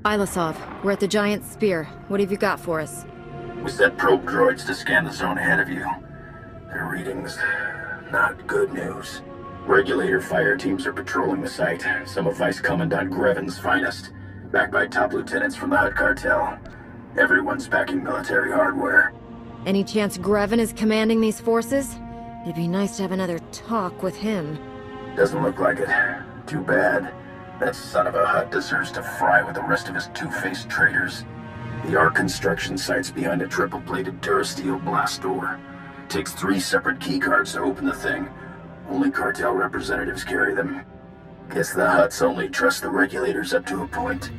Ilasov, we're at the giant spear. What have you got for us? We set probe droids to scan the zone ahead of you. Their readings, not good news. Regulator fire teams are patrolling the site, some of Vice Commandant Grevin's finest, backed by top lieutenants from the Hutt cartel. Everyone's packing military hardware. Any chance Grevin is commanding these forces? It'd be nice to have another talk with him. Doesn't look like it. Too bad. That son of a Hutt deserves to fry with the rest of his two-faced traitors. The Ark construction site's behind a triple-bladed Durasteel blast door. Takes 3 separate keycards to open the thing. Only cartel representatives carry them. Guess the Hutts only trust the regulators up to a point.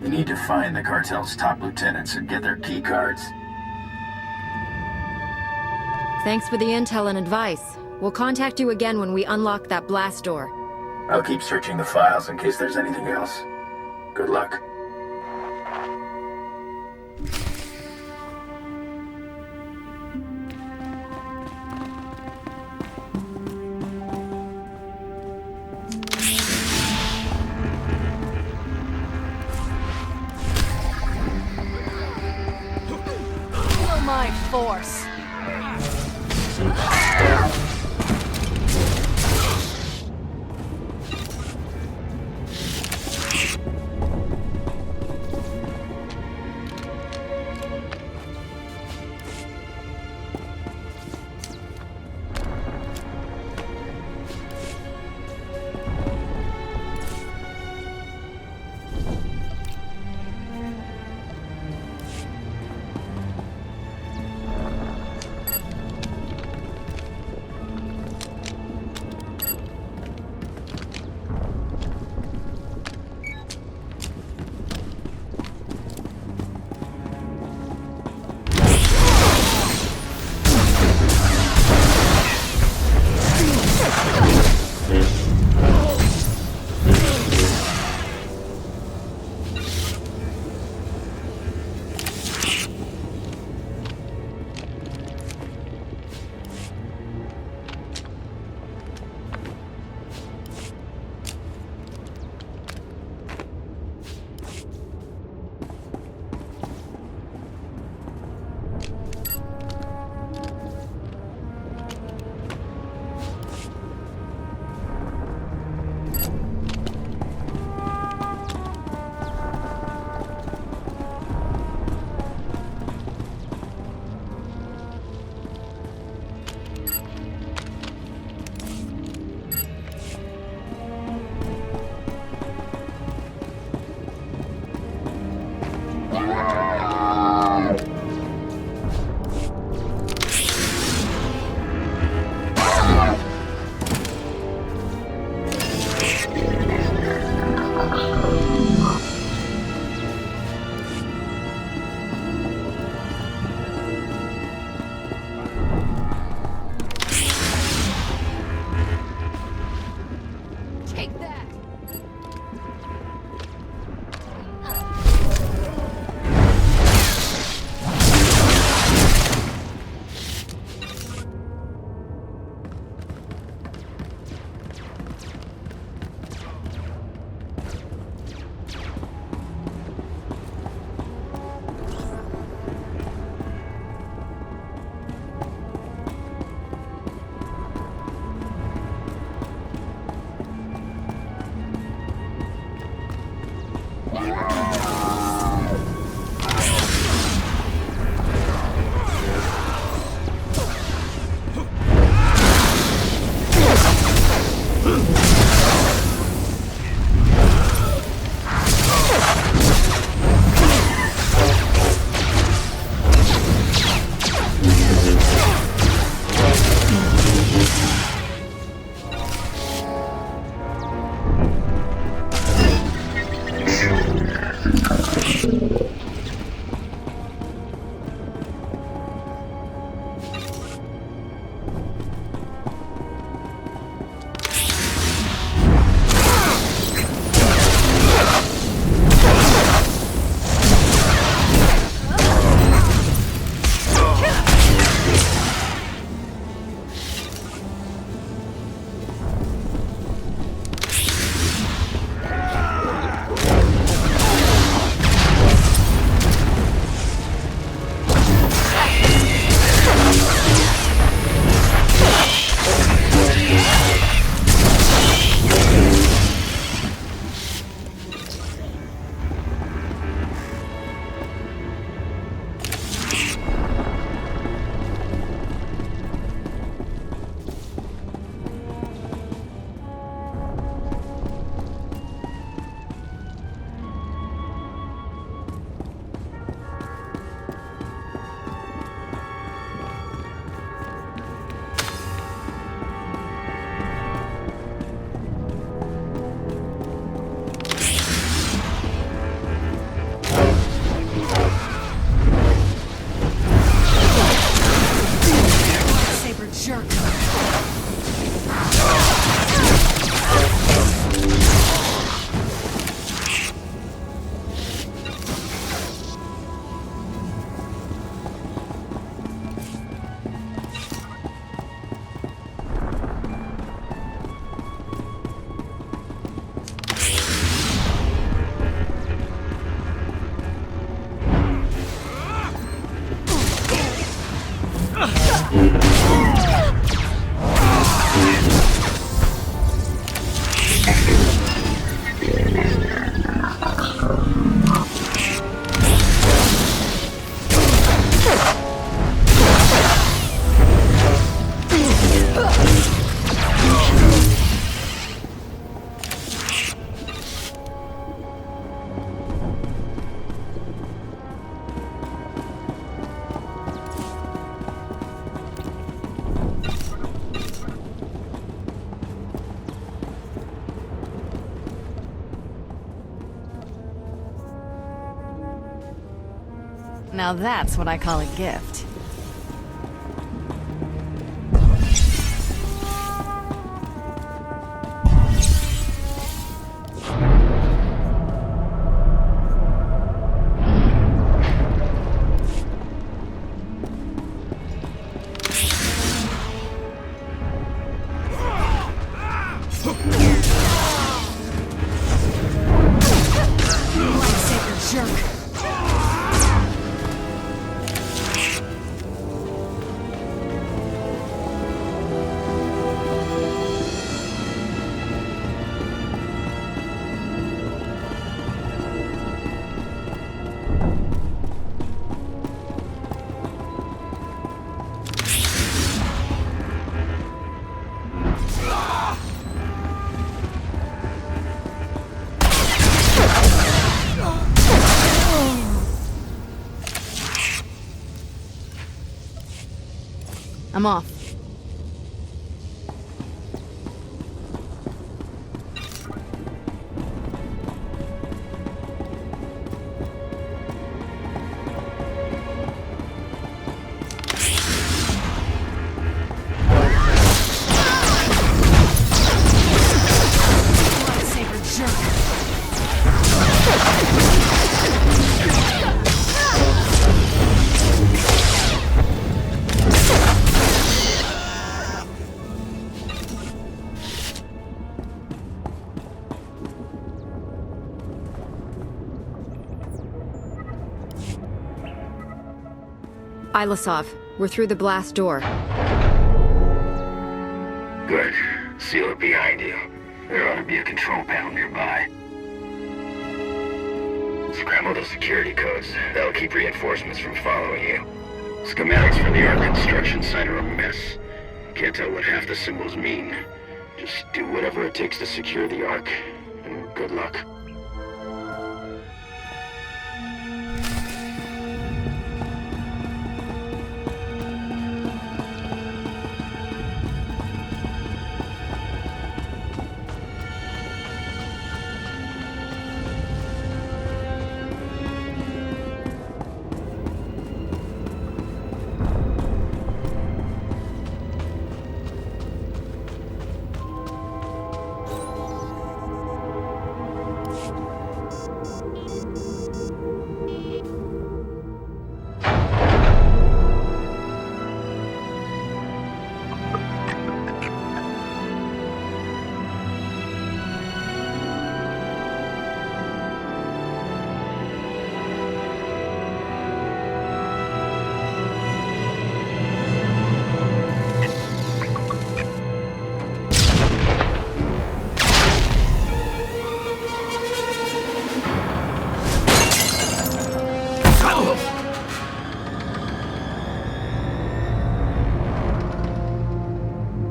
You need to find the cartel's top lieutenants and get their keycards. Thanks for the intel and advice. We'll contact you again when we unlock that blast door. I'll keep searching the files in case there's anything else. Good luck. Feel my force. jerk! Now that's what I call a gift. Lightsaber jerk! I'm off. Lightsaber jerk! Ilasov, we're through the blast door. Good. Seal it behind you. There ought to be a control panel nearby. Scramble the security codes. That'll keep reinforcements from following you. Schematics for the Ark construction site are a mess. Can't tell what half the symbols mean. Just do whatever it takes to secure the Ark, and good luck.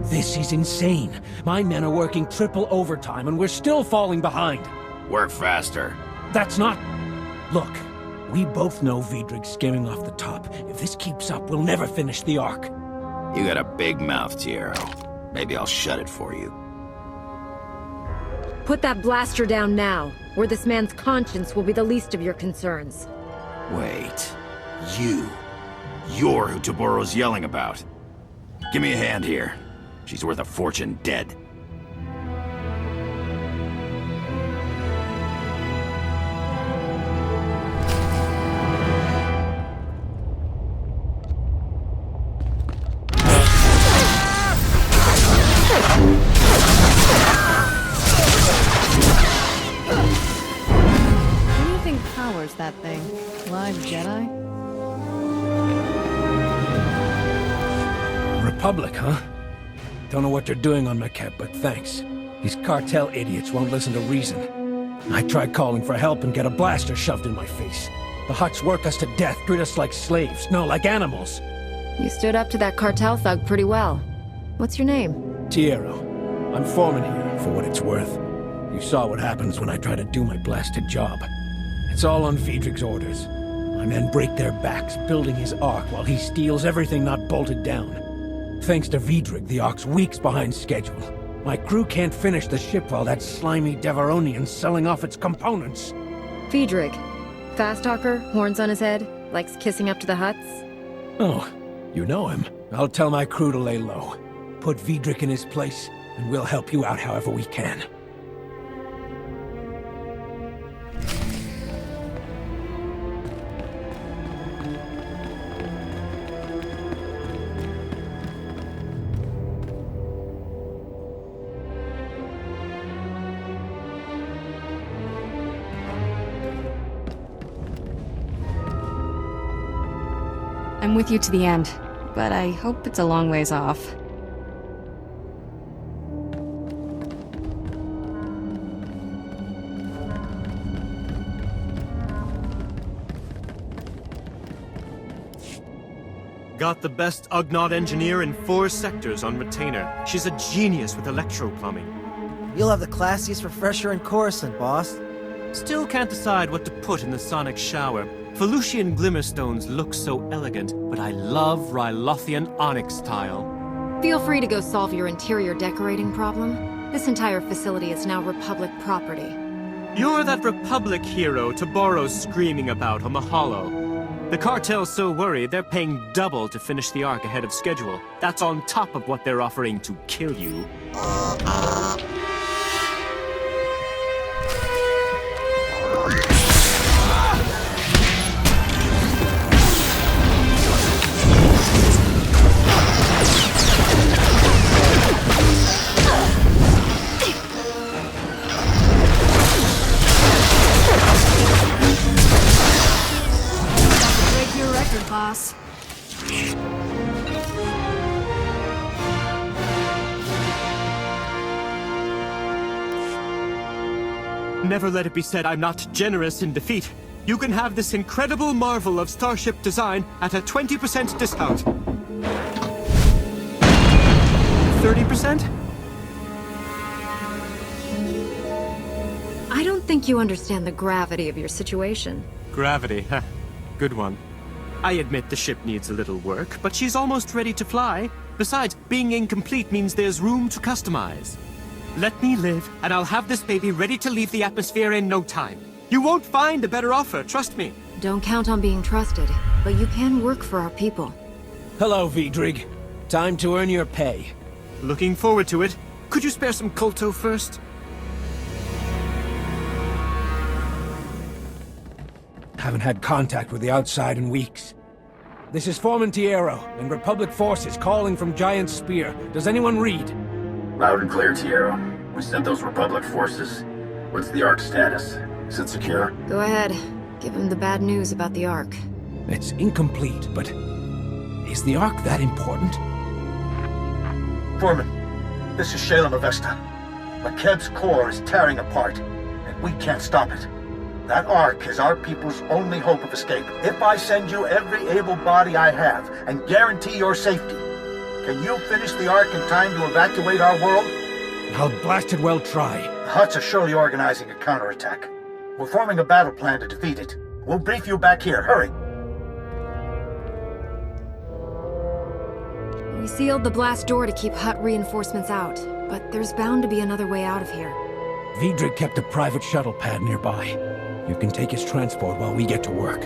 This is insane. My men are working triple overtime and we're still falling behind. Work faster. That's not... Look, we both know Vidrig's skimming off the top. If this keeps up, we'll never finish the Ark. You got a big mouth, Tiero. Maybe I'll shut it for you. Put that blaster down now, or this man's conscience will be the least of your concerns. Wait. You're who Taboro's yelling about. Give me a hand here. She's worth a fortune dead. What do you think powers that thing? Live Jedi? Republic, huh? Don't know what they're doing on Makeb, but thanks. These cartel idiots won't listen to reason. I tried calling for help and get a blaster shoved in my face. The Hutts work us to death, treat us like slaves, no, like animals. You stood up to that cartel thug pretty well. What's your name? Tiero. I'm foreman here, for what it's worth. You saw what happens when I try to do my blasted job. It's all on Viedrig's orders. My men break their backs, building his Ark while he steals everything not bolted down. Thanks to Viedrig, the Ark's weeks behind schedule. My crew can't finish the ship while that slimy Devaronian's selling off its components. Viedrig. Fast talker, horns on his head, likes kissing up to the Hutts. Oh, you know him. I'll tell my crew to lay low. Put Viedrig in his place, and we'll help you out however we can. I'm with you to the end, but I hope it's a long ways off. Got the best Ugnaught engineer in 4 sectors on retainer. She's a genius with electro-plumbing. You'll have the classiest refresher in Coruscant, boss. Still can't decide what to put in the sonic shower. Felucian Glimmerstones look so elegant, but I love Rylothian onyx tile. Feel free to go solve your interior decorating problem. This entire facility is now Republic property. You're that Republic hero Taboro's screaming about on the Hollow. The cartel's so worried they're paying double to finish the Ark ahead of schedule. That's on top of what they're offering to kill you. Break your record, boss. Never let it be said I'm not generous in defeat. You can have this incredible marvel of starship design at a 20% discount. 30%? I don't think you understand the gravity of your situation. Gravity, huh? Good one. I admit the ship needs a little work, but she's almost ready to fly. Besides, being incomplete means there's room to customize. Let me live, and I'll have this baby ready to leave the atmosphere in no time. You won't find a better offer, trust me. Don't count on being trusted, but you can work for our people. Hello, Viedrig. Time to earn your pay. Looking forward to it. Could you spare some Kolto first? Haven't had contact with the outside in weeks. This is Foreman Tiero, and Republic forces calling from Giant Spear. Does anyone read? Loud and clear, Tiero. We sent those Republic forces. What's the Ark status? Is it secure? Go ahead. Give him the bad news about the Ark. It's incomplete, but is the Ark that important? Foreman, this is Shalem Avesta. Makeb's core is tearing apart, and we can't stop it. That Ark is our people's only hope of escape. If I send you every able body I have and guarantee your safety, can you finish the Ark in time to evacuate our world? I'll blasted well try. The Hutts are surely organizing a counterattack. We're forming a battle plan to defeat it. We'll brief you back here. Hurry. We sealed the blast door to keep Hutt reinforcements out, but there's bound to be another way out of here. Viedrig kept a private shuttle pad nearby. You can take his transport while we get to work.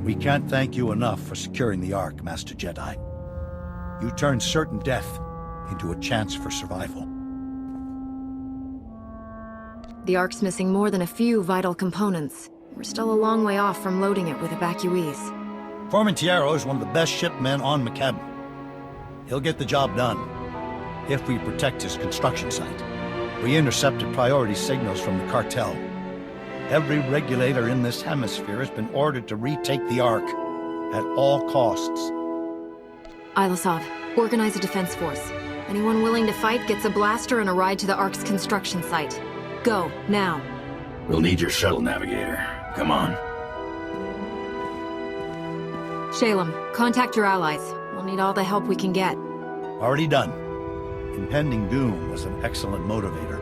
We can't thank you enough for securing the Ark, Master Jedi. You turned certain death into a chance for survival. The Ark's missing more than a few vital components. We're still a long way off from loading it with evacuees. Formentiero is one of the best shipmen on McKebbin. He'll get the job done, if we protect his construction site. We intercepted priority signals from the cartel. Every regulator in this hemisphere has been ordered to retake the Ark, at all costs. Ilasov, organize a defense force. Anyone willing to fight gets a blaster and a ride to the Ark's construction site. Go, now. We'll need your shuttle, Navigator. Come on. Shalem, contact your allies. We'll need all the help we can get. Already done. Impending doom was an excellent motivator.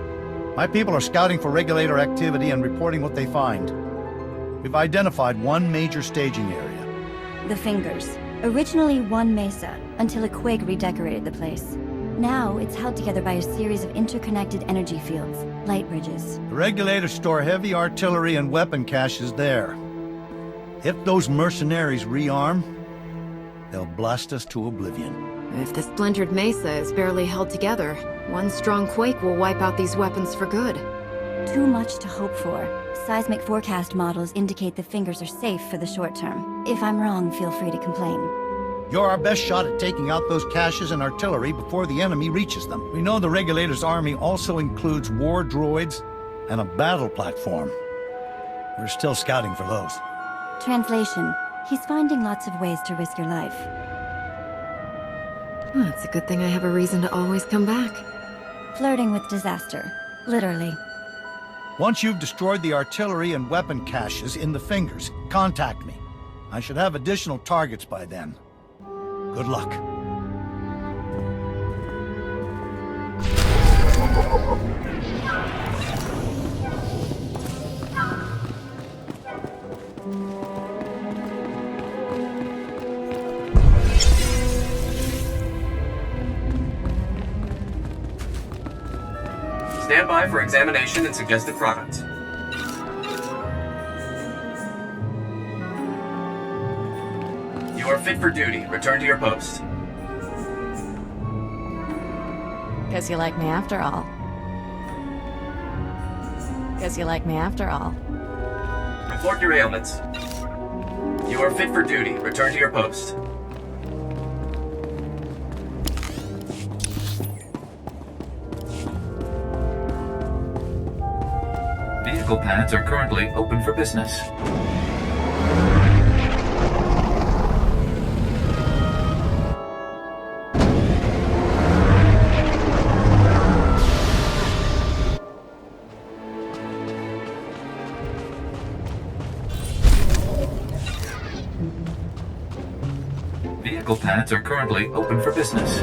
My people are scouting for regulator activity and reporting what they find. We've identified one major staging area. The Fingers. Originally one mesa, until a quake redecorated the place. Now, it's held together by a series of interconnected energy fields, light bridges. The regulators store heavy artillery and weapon caches there. If those mercenaries rearm, they'll blast us to oblivion. If the splintered mesa is barely held together, one strong quake will wipe out these weapons for good. Too much to hope for. Seismic forecast models indicate the Fingers are safe for the short term. If I'm wrong, feel free to complain. You're our best shot at taking out those caches and artillery before the enemy reaches them. We know the Regulators' army also includes war droids and a battle platform. We're still scouting for those. Translation. He's finding lots of ways to risk your life. Well, it's a good thing I have a reason to always come back. Flirting with disaster. Literally. Once you've destroyed the artillery and weapon caches in the Fingers, contact me. I should have additional targets by then. Good luck. Stand by for examination and suggested products. You are fit for duty. Return to your post. Guess you like me after all. Guess you like me after all. Report your ailments. You are fit for duty. Return to your post. Vehicle pads are currently open for business. Vehicle pads are currently open for business.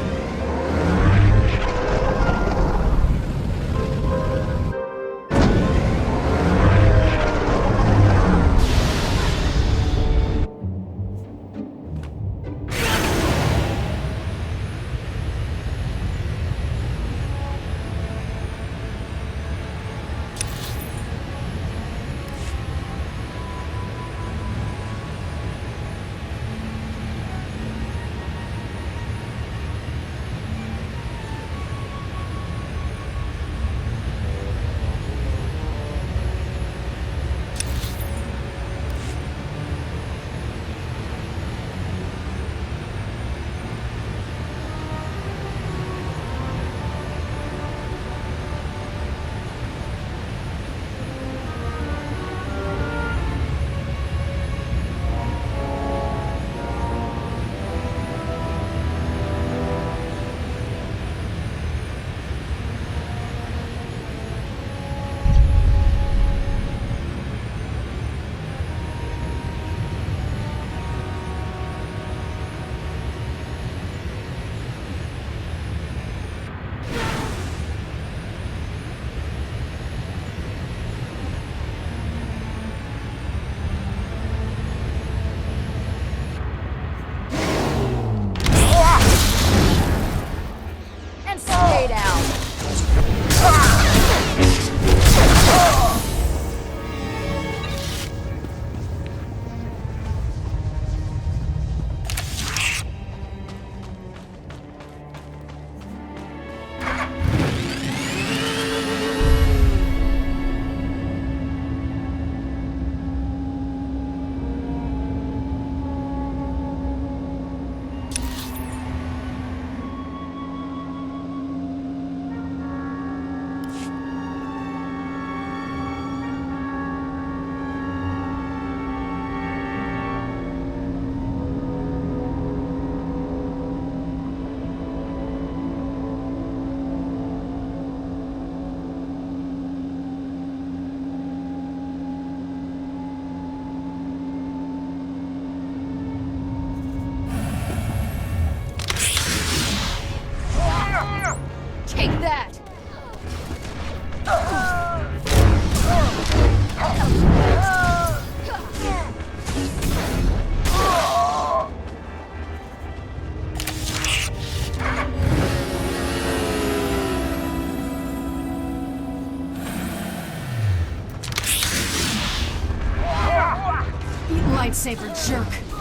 lightsaber, jerk!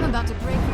I'm about to break you.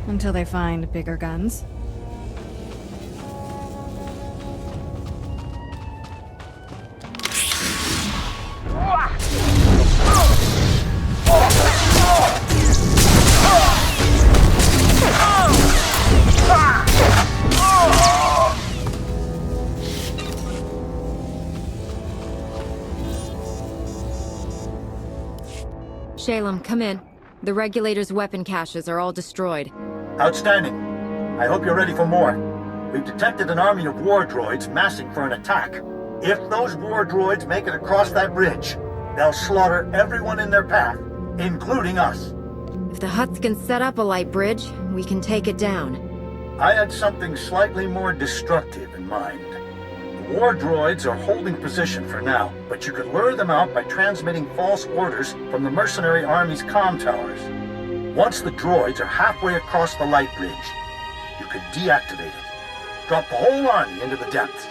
Until they find bigger guns. Shalem, come in. The regulator's weapon caches are all destroyed. Outstanding. I hope you're ready for more. We've detected an army of war droids massing for an attack. If those war droids make it across that bridge, they'll slaughter everyone in their path, including us. If the Hutts can set up a light bridge, we can take it down. I had something slightly more destructive in mind. The war droids are holding position for now, but you could lure them out by transmitting false orders from the mercenary army's comm towers. Once the droids are halfway across the light bridge, you could deactivate it. Drop the whole army into the depths.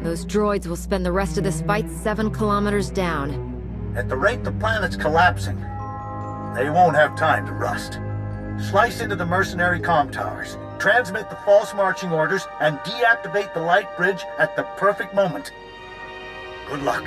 Those droids will spend the rest of this fight 7 kilometers down. At the rate the planet's collapsing, they won't have time to rust. Slice into the mercenary comm towers, transmit the false marching orders, and deactivate the light bridge at the perfect moment. Good luck.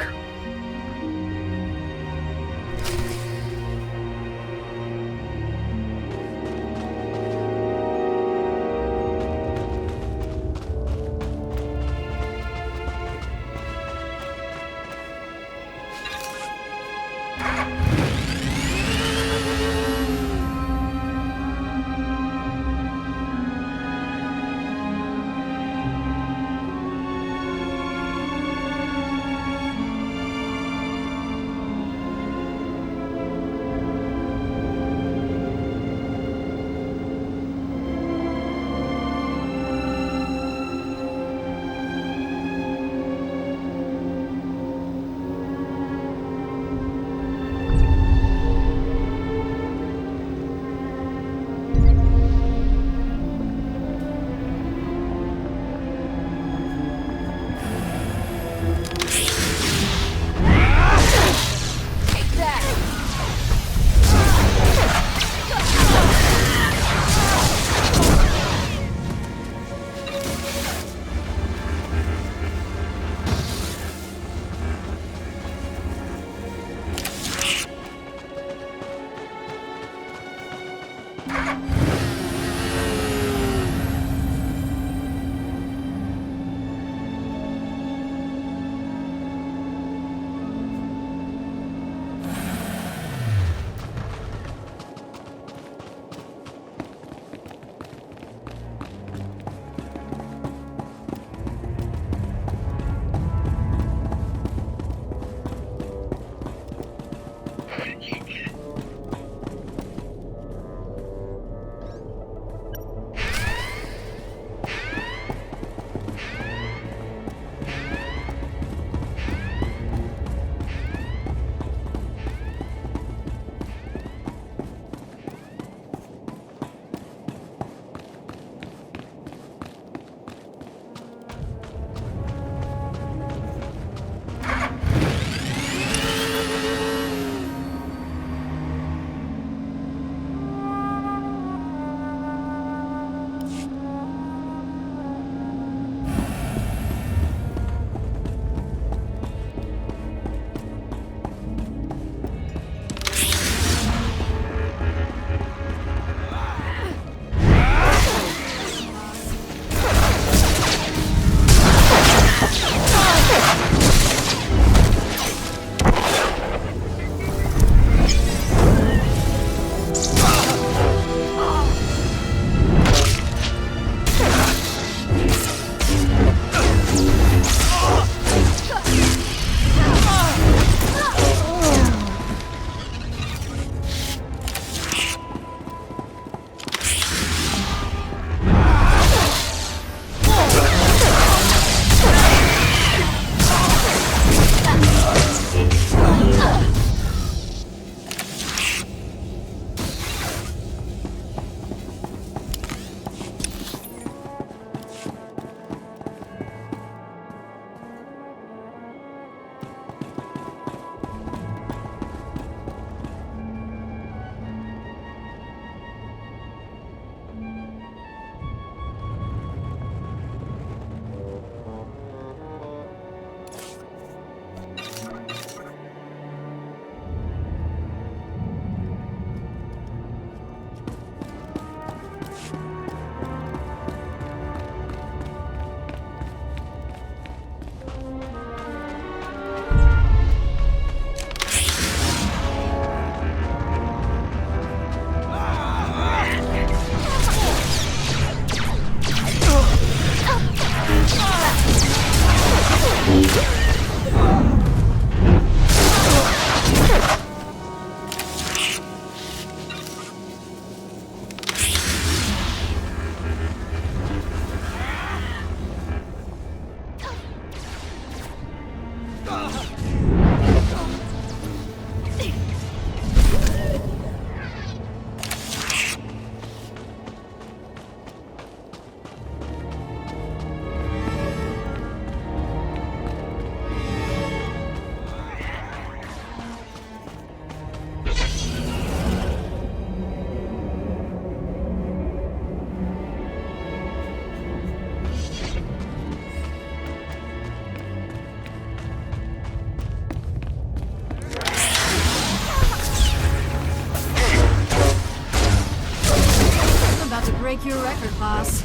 break your record, boss.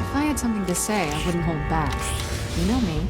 If I had something to say, I wouldn't hold back. You know me.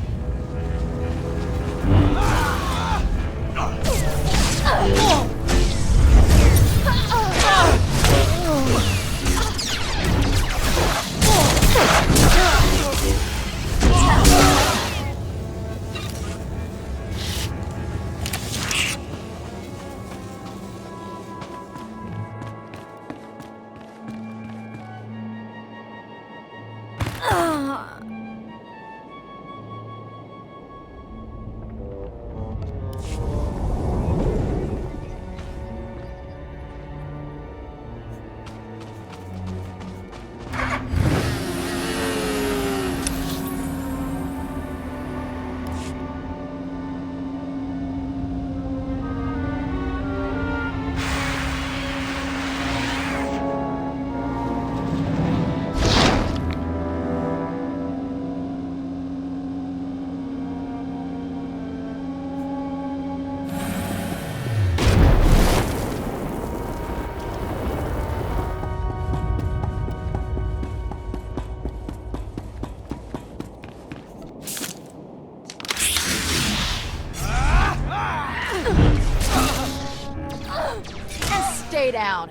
Stay down.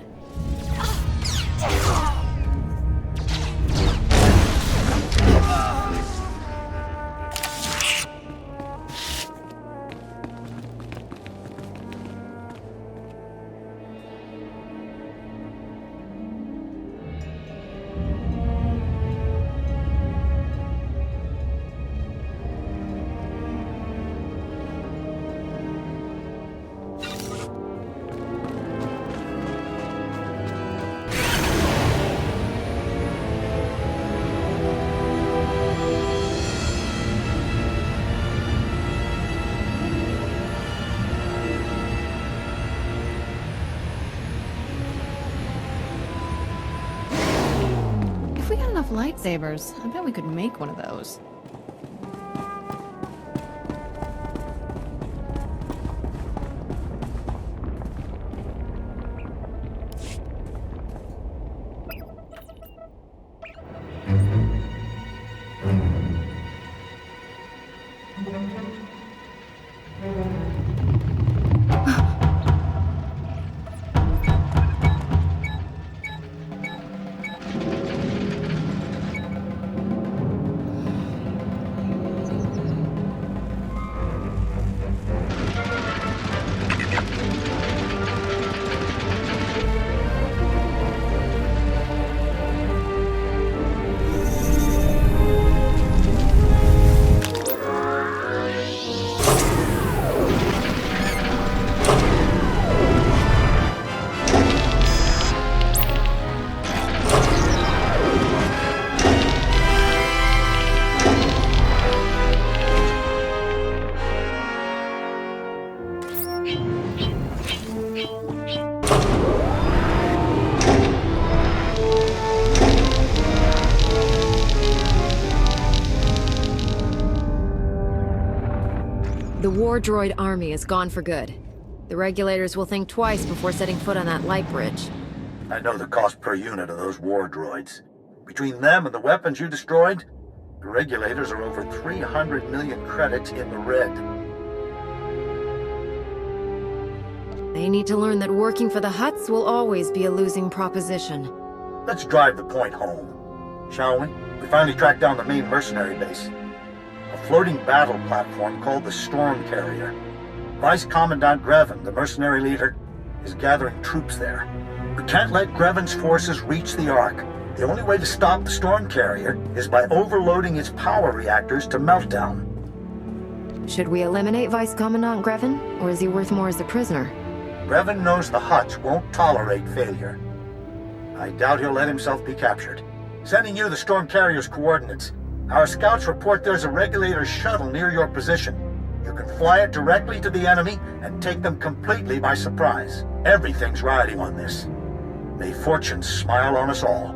If we got enough lightsabers, I bet we could make one of those. The war droid army is gone for good. The regulators will think twice before setting foot on that light bridge. I know the cost per unit of those war droids. Between them and the weapons you destroyed, the regulators are over 300 million credits in the red. They need to learn that working for the Hutts will always be a losing proposition. Let's drive the point home, shall we? We finally tracked down the main mercenary base. A floating battle platform called the Storm Carrier. Vice Commandant Grevin, the mercenary leader, is gathering troops there. We can't let Grevin's forces reach the Ark. The only way to stop the Storm Carrier is by overloading its power reactors to meltdown. Should we eliminate Vice Commandant Grevin, or is he worth more as a prisoner? Grevin knows the Hutts won't tolerate failure. I doubt he'll let himself be captured. Sending you the Storm Carrier's coordinates. Our scouts report there's a regulator shuttle near your position. You can fly it directly to the enemy and take them completely by surprise. Everything's riding on this. May fortune smile on us all.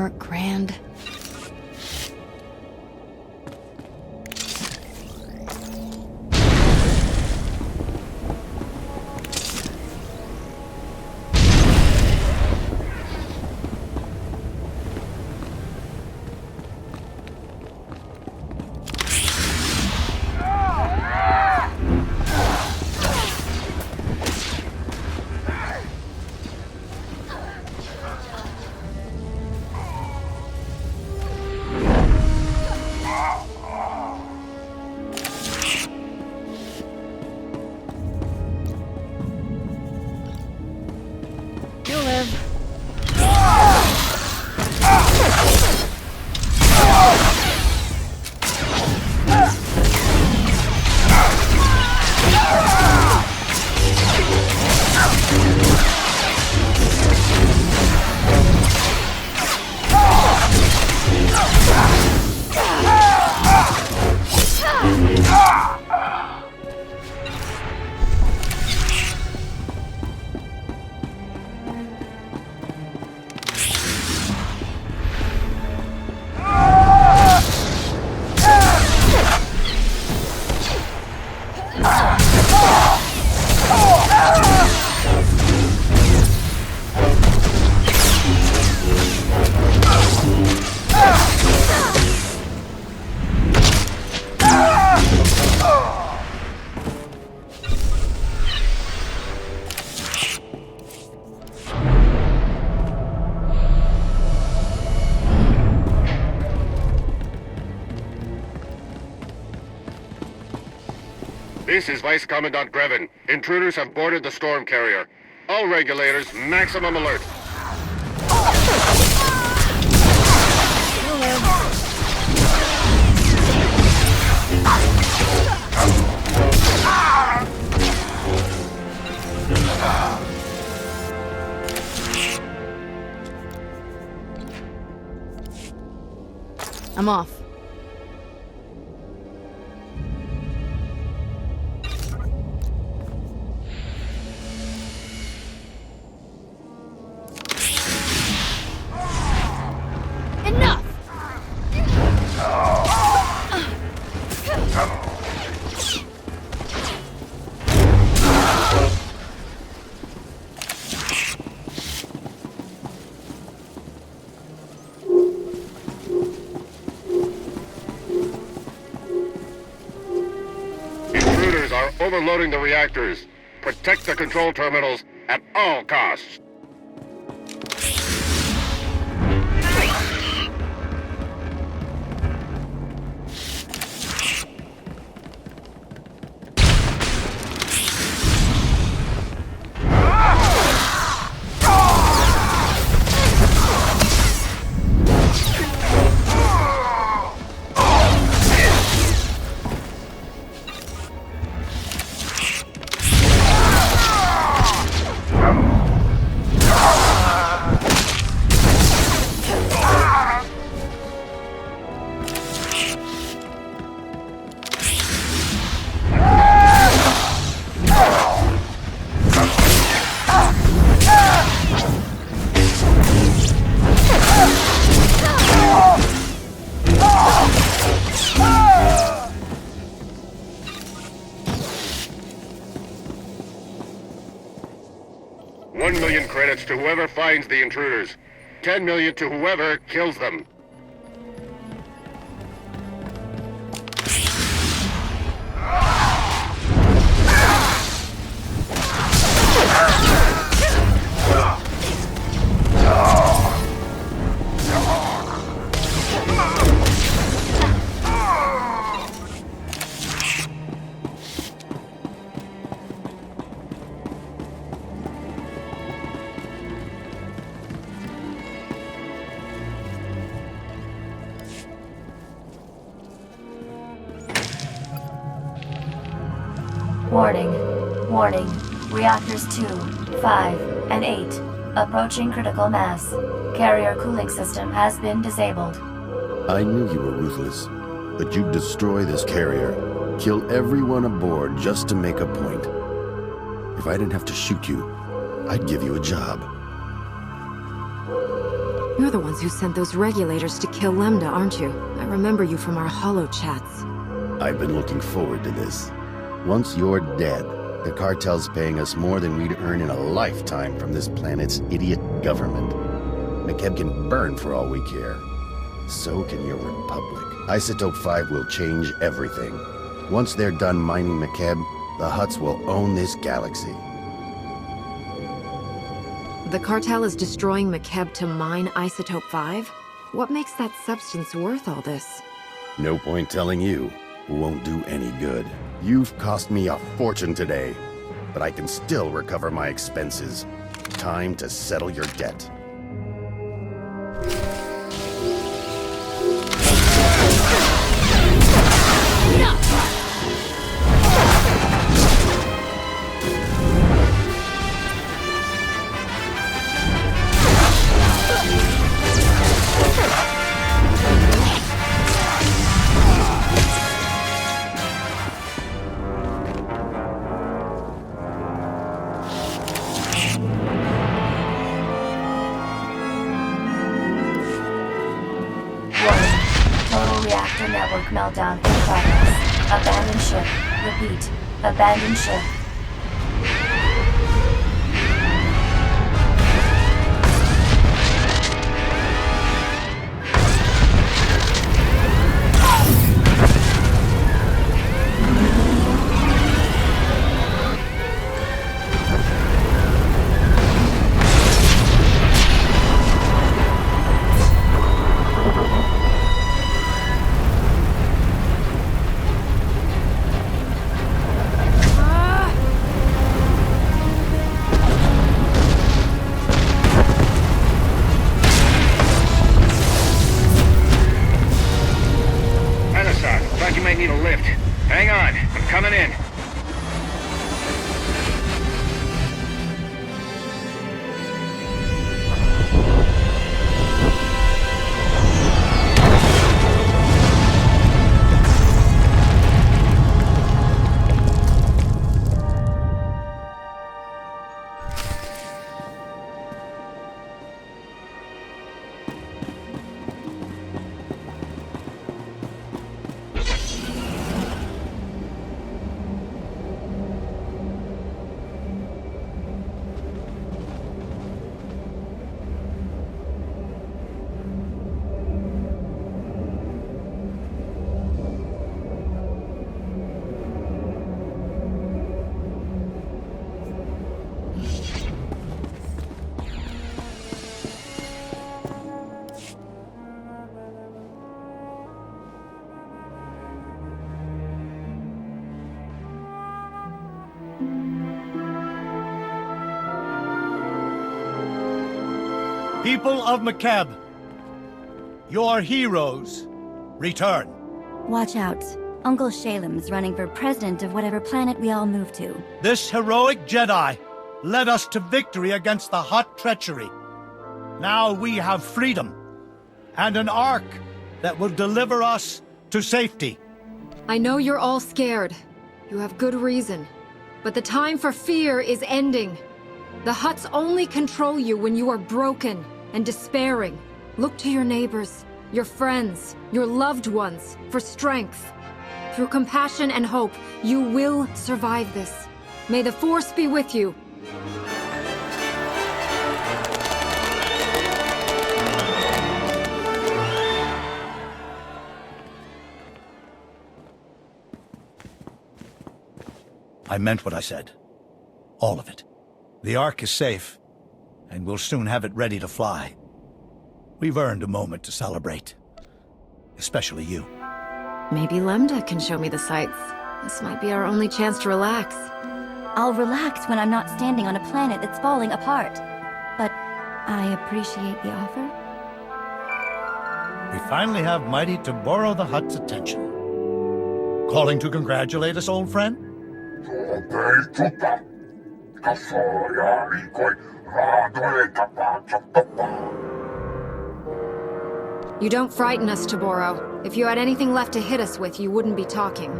more grand. You'll live. This is Vice Commandant Grevin. Intruders have boarded the storm carrier. All regulators, maximum alert. I'm off. Enough! Intruders are overloading the reactors. Protect the control terminals at all costs. $1 million credits to whoever finds the intruders. 10 million to whoever kills them. Warning. Warning. Reactors 2, 5, and 8. Approaching critical mass. Carrier cooling system has been disabled. I knew you were ruthless, but you'd destroy this carrier. Kill everyone aboard just to make a point. If I didn't have to shoot you, I'd give you a job. You're the ones who sent those regulators to kill Lambda, aren't you? I remember you from our holo chats. I've been looking forward to this. Once you're dead, the cartel's paying us more than we'd earn in a lifetime from this planet's idiot government. McKeb can burn for all we care. So can your republic. Isotope 5 will change everything. Once they're done mining McKeb, the Hutts will own this galaxy. The cartel is destroying McKeb to mine Isotope 5? What makes that substance worth all this? No point telling you. Won't do any good. You've cost me a fortune today, but I can still recover my expenses. Time to settle your debt. Reactor network meltdown in progress. Abandon ship. Repeat. Abandon ship. People of McKeb, your heroes return. Watch out. Uncle Shalem's running for president of whatever planet we all move to. This heroic Jedi led us to victory against the Hutt treachery. Now we have freedom and an Ark that will deliver us to safety. I know you're all scared. You have good reason. But the time for fear is ending. The Hutts only control you when you are broken and despairing. Look to your neighbors, your friends, your loved ones for strength. Through compassion and hope, you will survive this. May the Force be with you. I meant what I said. All of it. The Ark is safe, and we'll soon have it ready to fly. We've earned a moment to celebrate. Especially you. Maybe Lambda can show me the sights. This might be our only chance to relax. I'll relax when I'm not standing on a planet that's falling apart. But I appreciate the offer. We finally have mighty Taboro the Hutt's attention. Calling to congratulate us, old friend? You don't frighten us, Taboro. If you had anything left to hit us with, you wouldn't be talking.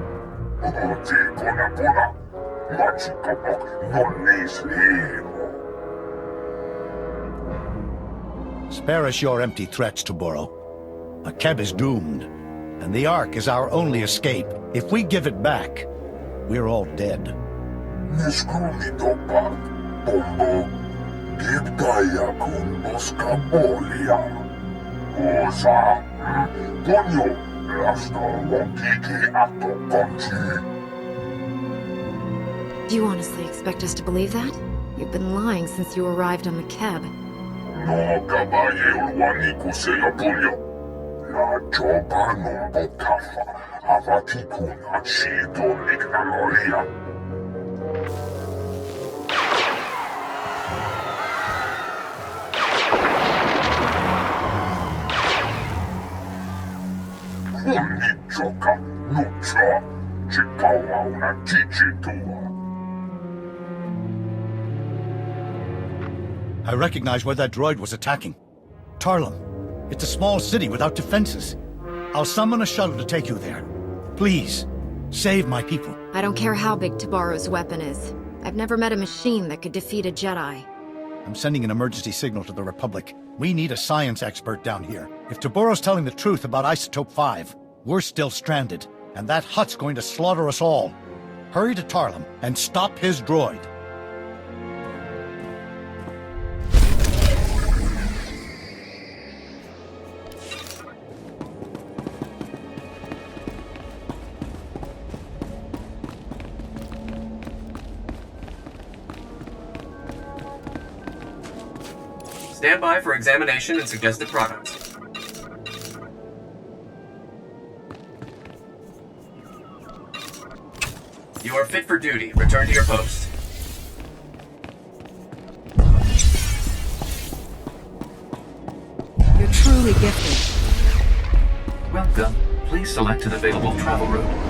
Spare us your empty threats, Toboro. Makeb is doomed, and the Ark is our only escape. If we give it back, we're all dead. Do you honestly expect us to believe that? You've been lying since you arrived on Makeb. I recognize where that droid was attacking. Tarlum. It's a small city without defenses. I'll summon a shuttle to take you there. Please, save my people. I don't care how big Tabaro's weapon is. I've never met a machine that could defeat a Jedi. I'm sending an emergency signal to the Republic. We need a science expert down here. If Tabaro's telling the truth about Isotope 5, we're still stranded, and that Hutt's going to slaughter us all. Hurry to Tarlum and stop his droid. Stand by for examination and suggested products. You are fit for duty. Return to your post. You're truly gifted. Welcome. Please select an available travel route.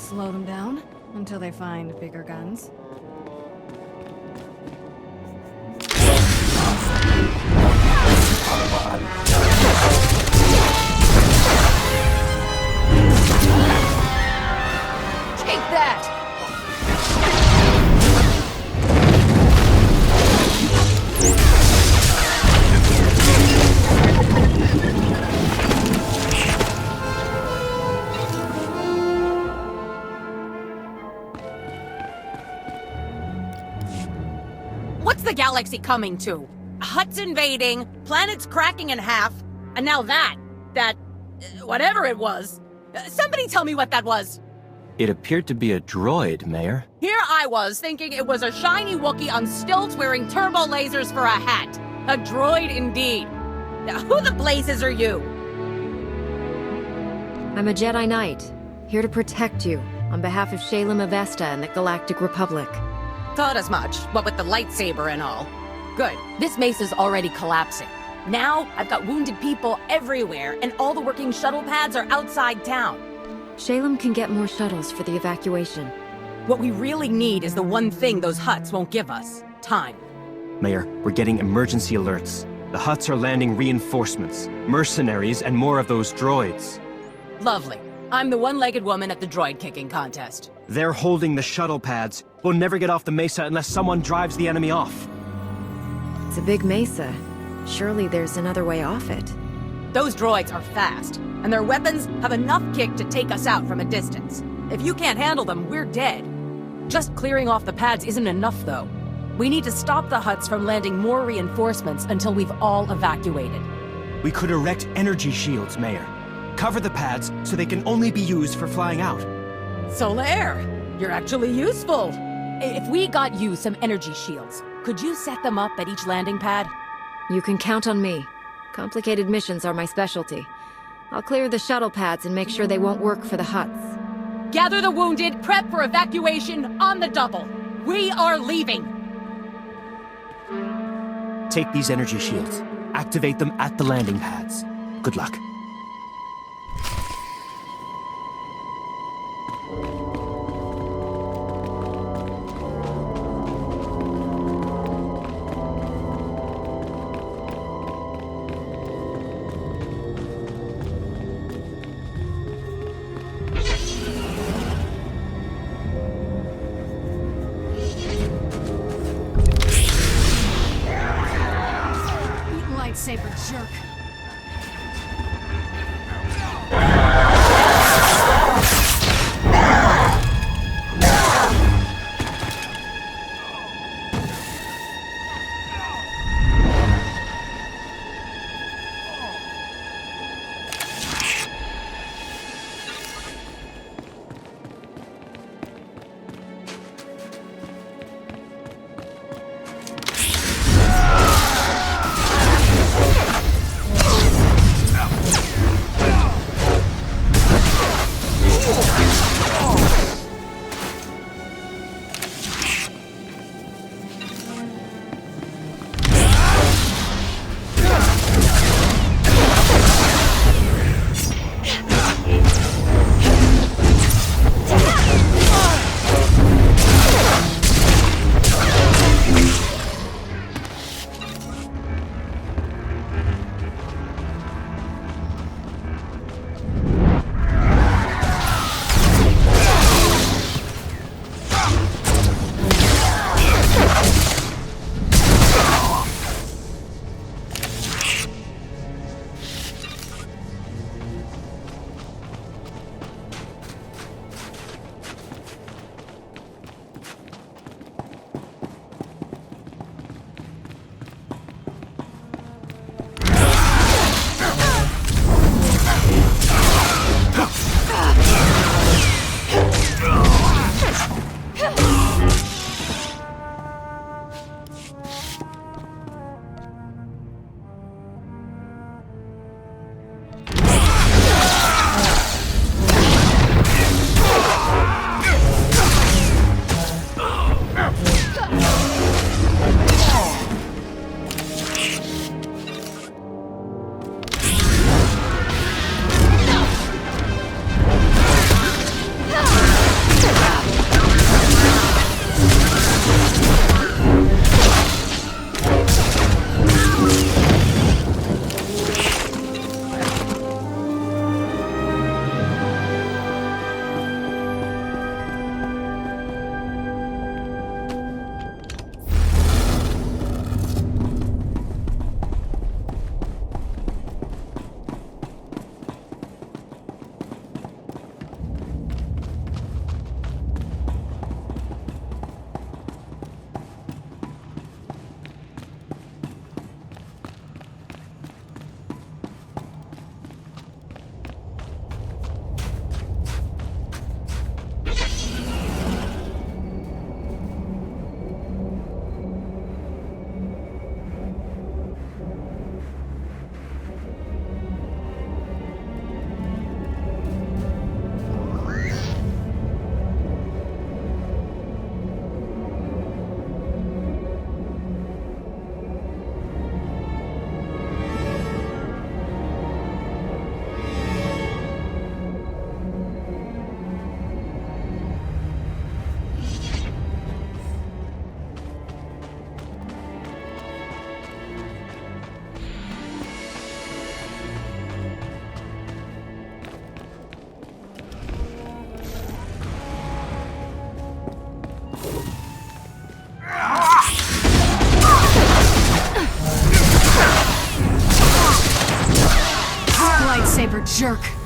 slow them down until they find bigger guns. Take that! What's the galaxy coming to? Huts invading, planets cracking in half, and now whatever it was. Somebody tell me what that was. It appeared to be a droid, Mayor. Here I was, thinking it was a shiny Wookiee on stilts wearing turbo lasers for a hat. A droid indeed. Now, who the blazes are you? I'm a Jedi Knight, here to protect you, on behalf of Shalem Avesta and the Galactic Republic. Thought as much, what with the lightsaber and all. Good, this mesa's already collapsing. Now, I've got wounded people everywhere, and all the working shuttle pads are outside town. Shalem can get more shuttles for the evacuation. What we really need is the one thing those huts won't give us. Time. Mayor, we're getting emergency alerts. The huts are landing reinforcements, mercenaries, and more of those droids. Lovely. I'm the one-legged woman at the droid kicking contest. They're holding the shuttle pads. We'll never get off the mesa unless someone drives the enemy off. It's a big mesa. Surely there's another way off it. Those droids are fast, and their weapons have enough kick to take us out from a distance. If you can't handle them, we're dead. Just clearing off the pads isn't enough, though. We need to stop the huts from landing more reinforcements until we've all evacuated. We could erect energy shields, Mayor. Cover the pads so they can only be used for flying out. Solaire, you're actually useful. If we got you some energy shields, could you set them up at each landing pad? You can count on me. Complicated missions are my specialty. I'll clear the shuttle pads and make sure they won't work for the huts. Gather the wounded, prep for evacuation on the double. We are leaving. Take these energy shields. Activate them at the landing pads. Good luck. Lightsaber jerk. jerk.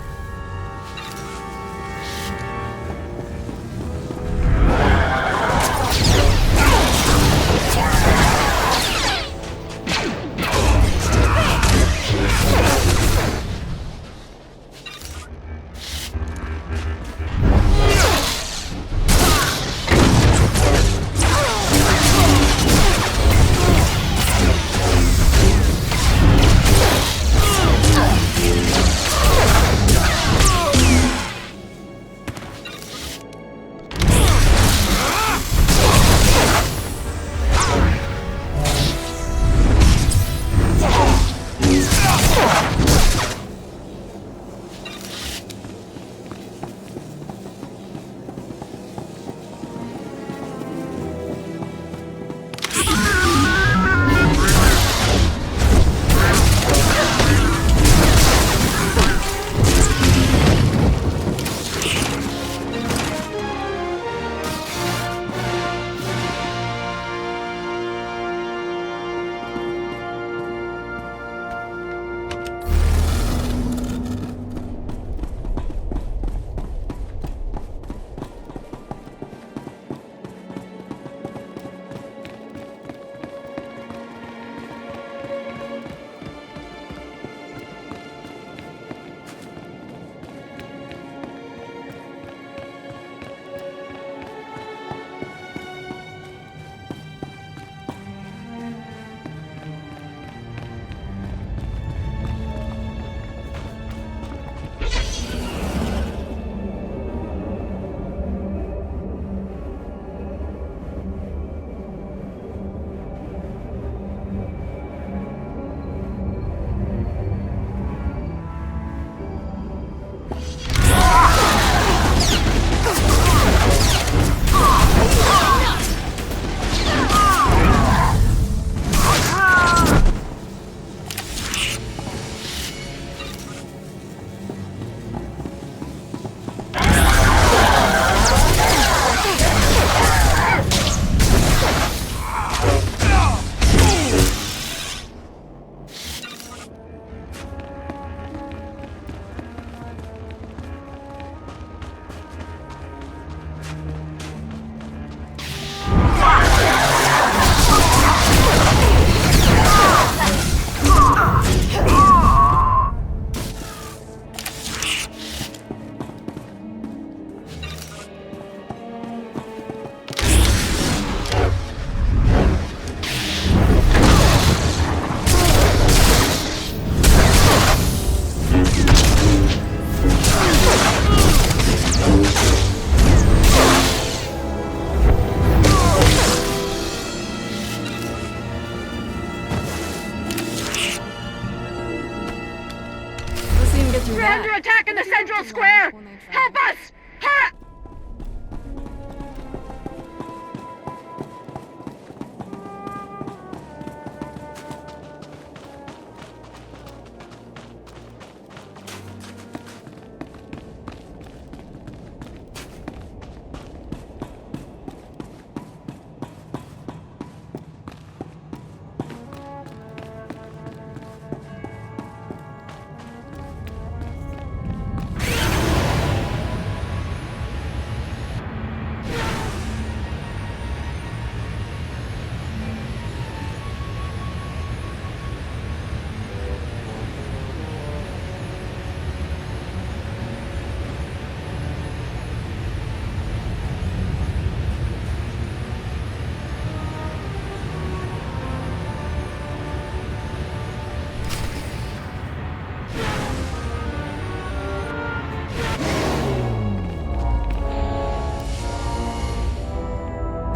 We're under attack in the central square! Help us! Hurry!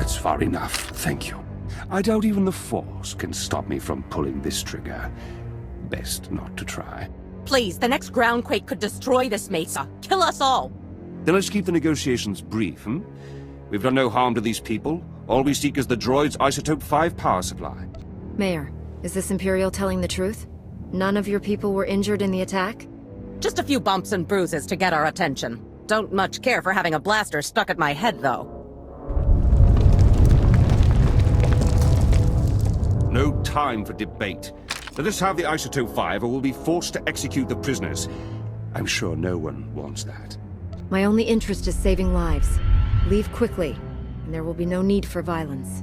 That's far enough, thank you. I doubt even the Force can stop me from pulling this trigger. Best not to try. Please, the next groundquake could destroy this mesa. Kill us all. Then let's keep the negotiations brief, hmm? We've done no harm to these people. All we seek is the droid's Isotope 5 power supply. Mayor, is this Imperial telling the truth? None of your people were injured in the attack? Just a few bumps and bruises to get our attention. Don't much care for having a blaster stuck at my head, though. No time for debate. Let us have the Isotope 5 or we'll be forced to execute the prisoners. I'm sure no one wants that. My only interest is saving lives. Leave quickly, and there will be no need for violence.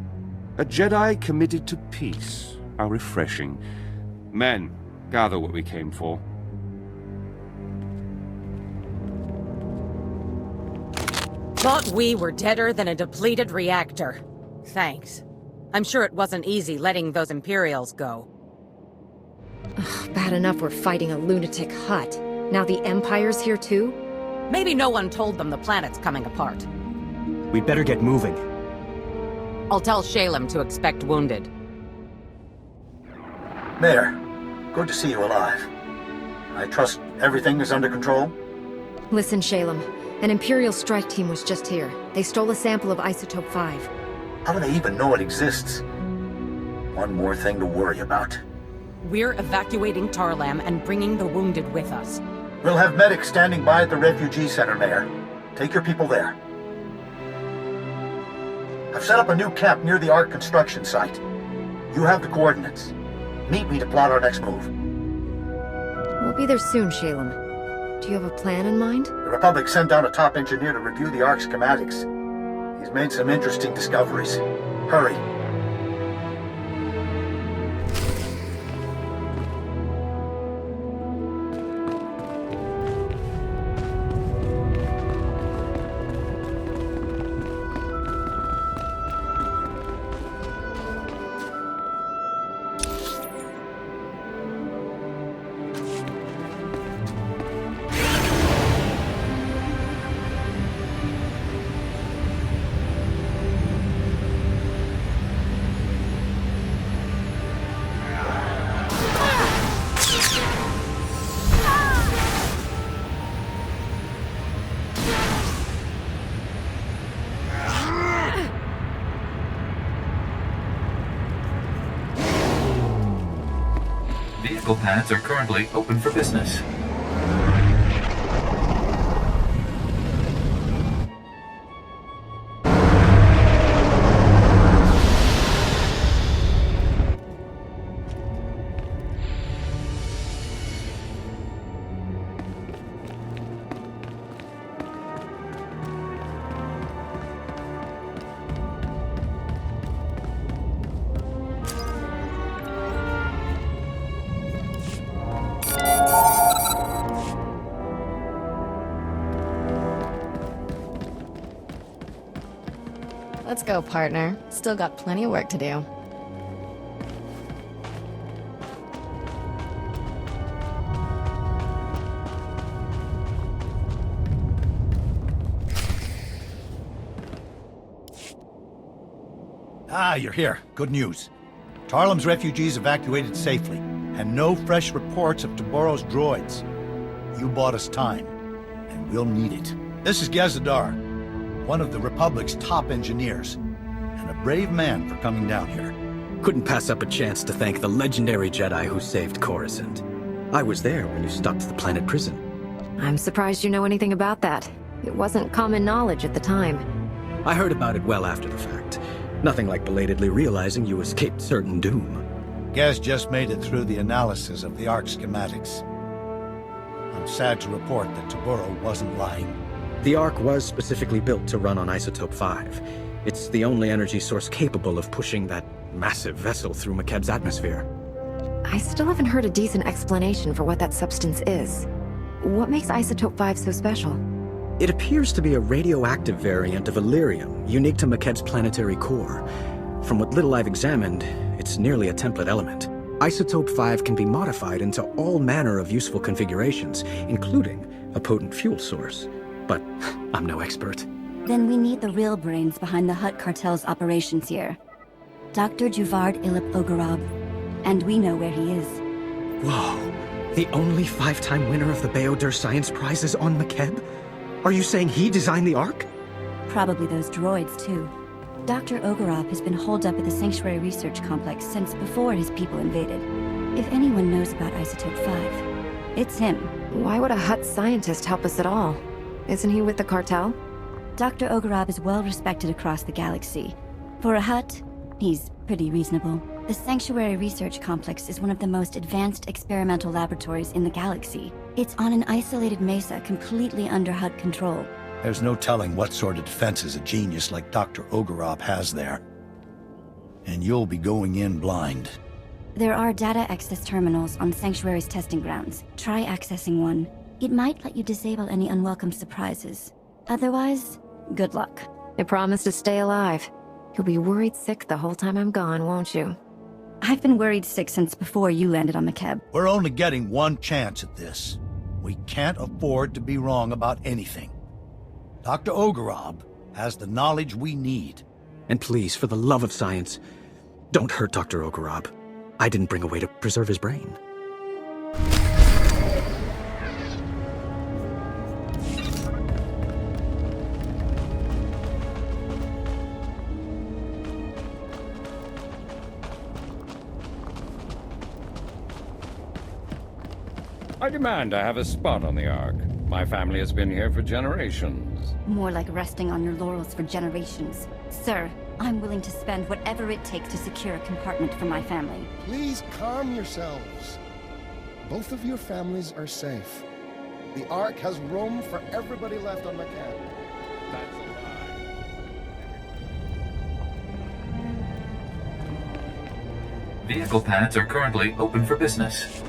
A Jedi committed to peace. How refreshing. Men, gather what we came for. Thought we were deader than a depleted reactor. Thanks. I'm sure it wasn't easy letting those Imperials go. Ugh, bad enough we're fighting a lunatic Hutt. Now the Empire's here too? Maybe no one told them the planet's coming apart. We'd better get moving. I'll tell Shalem to expect wounded. Mayor, good to see you alive. I trust everything is under control? Listen, Shalem. An Imperial strike team was just here. They stole a sample of Isotope 5. How do they even know it exists? One more thing to worry about. We're evacuating Tarlam and bringing the wounded with us. We'll have medics standing by at the refugee center, Mayor. Take your people there. I've set up a new camp near the Ark construction site. You have the coordinates. Meet me to plot our next move. We'll be there soon, Shalem. Do you have a plan in mind? The Republic sent down a top engineer to review the Ark's schematics. He's made some interesting discoveries. Hurry. Vehicle pads are currently open for business. Let's go, partner. Still got plenty of work to do. Ah, you're here. Good news. Tarlem's refugees evacuated safely, and no fresh reports of Taboro's droids. You bought us time, and we'll need it. This is Gazadar, one of the Republic's top engineers, and a brave man for coming down here. Couldn't pass up a chance to thank the legendary Jedi who saved Coruscant. I was there when you stopped the planet prison. I'm surprised you know anything about that. It wasn't common knowledge at the time. I heard about it well after the fact. Nothing like belatedly realizing you escaped certain doom. Gaz just made it through the analysis of the Ark schematics. I'm sad to report that Taboro wasn't lying. The Ark was specifically built to run on Isotope 5. It's the only energy source capable of pushing that massive vessel through McKeb's atmosphere. I still haven't heard a decent explanation for what that substance is. What makes Isotope 5 so special? It appears to be a radioactive variant of Illyrium, unique to McKeb's planetary core. From what little I've examined, it's nearly a template element. Isotope 5 can be modified into all manner of useful configurations, including a potent fuel source. But I'm no expert. Then we need the real brains behind the Hutt cartel's operations here. Dr. Juvard Ilip Ogorab. And we know where he is. Whoa. The only 5-time winner of the Baodur Science Prize is on McKeb? Are you saying he designed the Ark? Probably those droids, too. Dr. Ogorab has been holed up at the Sanctuary Research Complex since before his people invaded. If anyone knows about Isotope 5, it's him. Why would a Hutt scientist help us at all? Isn't he with the cartel? Dr. Ogorab is well respected across the galaxy. For a Hutt, He's pretty reasonable. The Sanctuary Research Complex is one of the most advanced experimental laboratories in the galaxy. It's on an isolated mesa completely under HUD control. There's no telling what sort of defenses a genius like Dr. Ogorov has there. And you'll be going in blind. There are data access terminals on Sanctuary's testing grounds. Try accessing one. It might let you disable any unwelcome surprises. Otherwise, good luck. I promise to stay alive. You'll be worried sick the whole time I'm gone, won't you? I've been worried sick since before you landed on McKeb. We're only getting one chance at this. We can't afford to be wrong about anything. Dr. Ogorov has the knowledge we need. And please, for the love of science, don't hurt Dr. Ogorov. I didn't bring a way to preserve his brain. I demand I have a spot on the Ark. My family has been here for generations. More like resting on your laurels for generations. Sir, I'm willing to spend whatever it takes to secure a compartment for my family. Please calm yourselves. Both of your families are safe. The Ark has room for everybody left on McCann. That's a lie. Vehicle pads are currently open for business.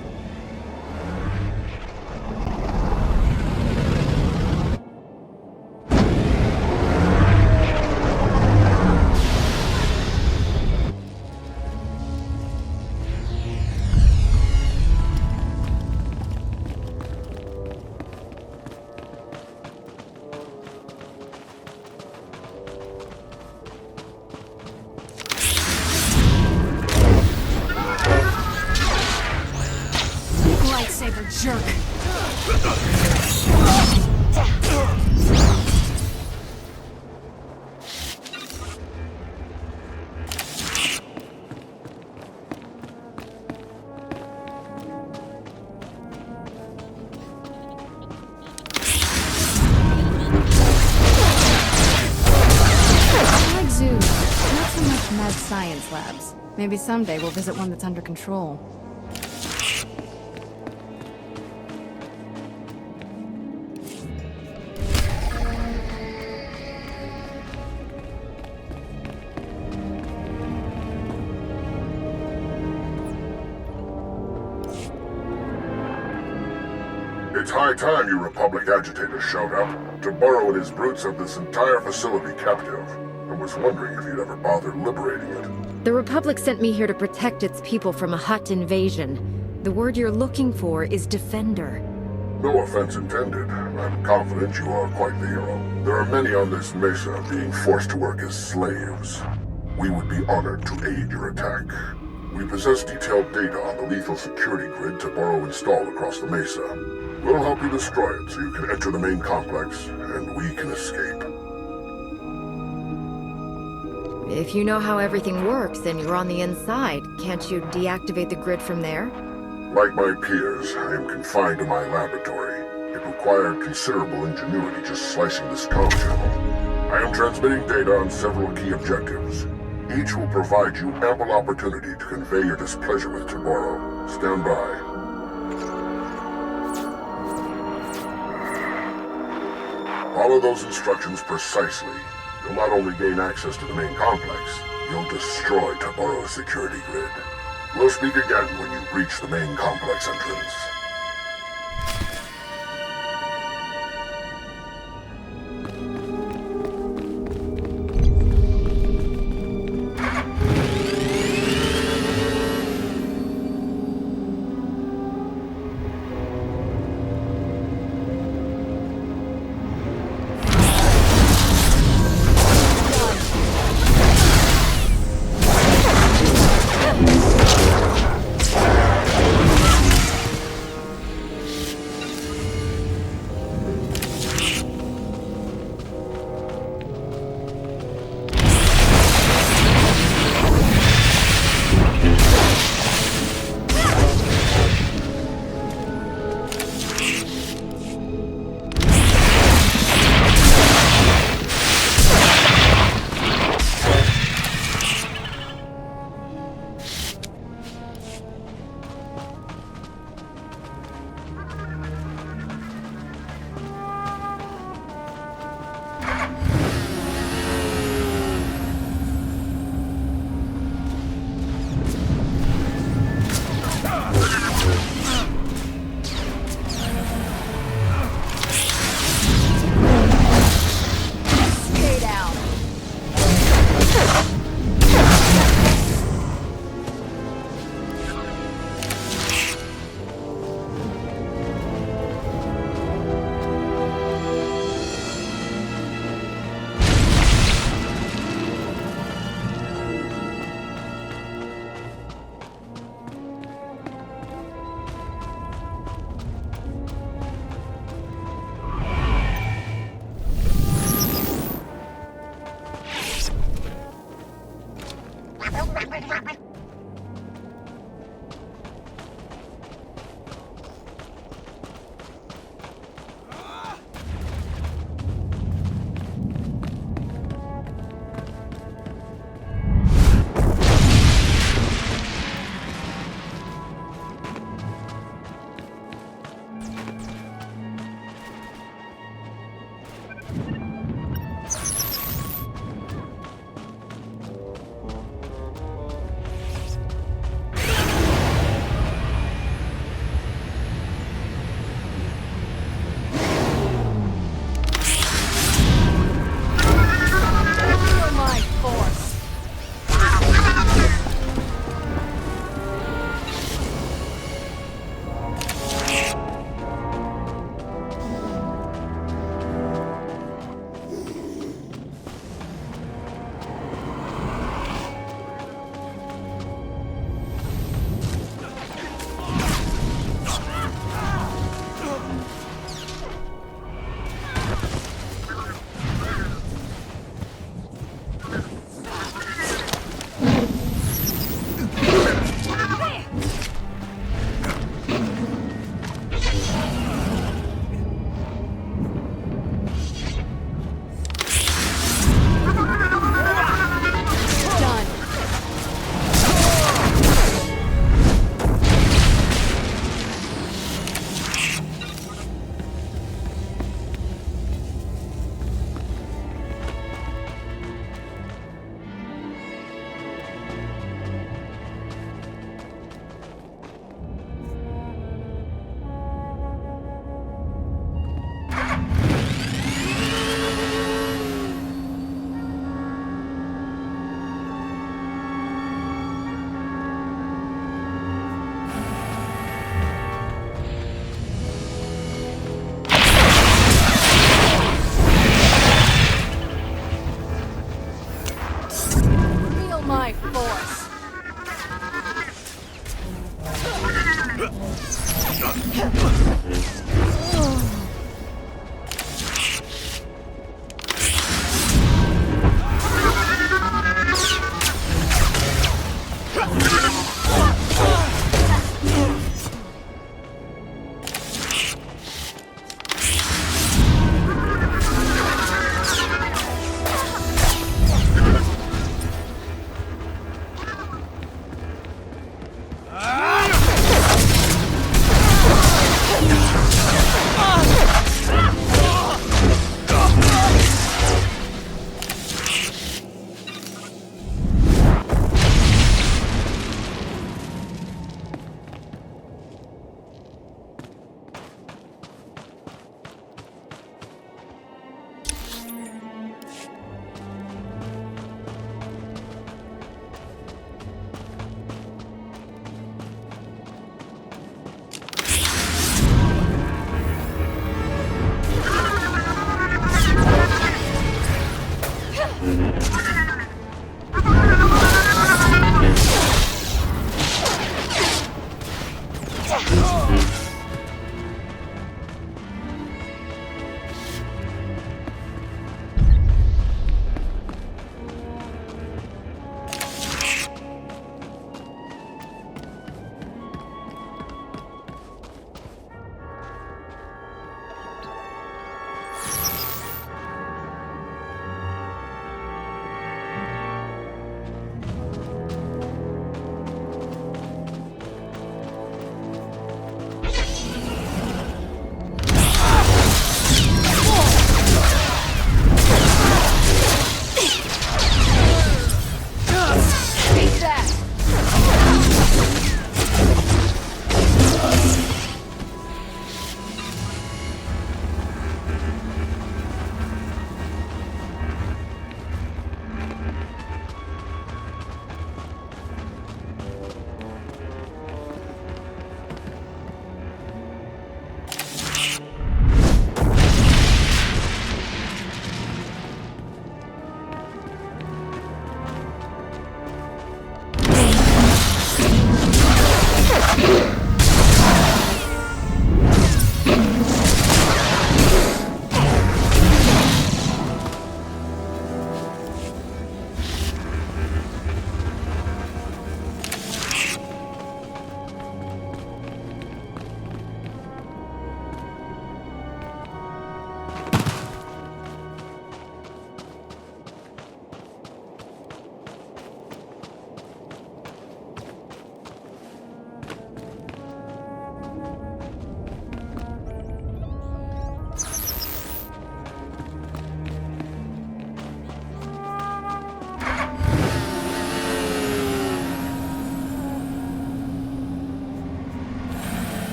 Science labs. Maybe someday we'll visit one that's under control. It's high time you Republic agitators showed up. Taburo and his brutes have this entire facility captive. I was wondering if you'd ever bother liberating it. The Republic sent me here to protect its people from a Hutt invasion. The word you're looking for is Defender. No offense intended. I'm confident you are quite the hero. There are many on this mesa being forced to work as slaves. We would be honored to aid your attack. We possess detailed data on the lethal security grid Taburo installed across the mesa. We'll help you destroy it so you can enter the main complex, and we can escape. If you know how everything works and you're on the inside, can't you deactivate the grid from there? Like my peers, I am confined to my laboratory. It required considerable ingenuity just slicing this comm channel. I am transmitting data on several key objectives. Each will provide you ample opportunity to convey your displeasure with Taburo. Stand by. Follow those instructions precisely. You'll not only gain access to the main complex, you'll destroy Taburo's security grid. We'll speak again when you reach the main complex entrance.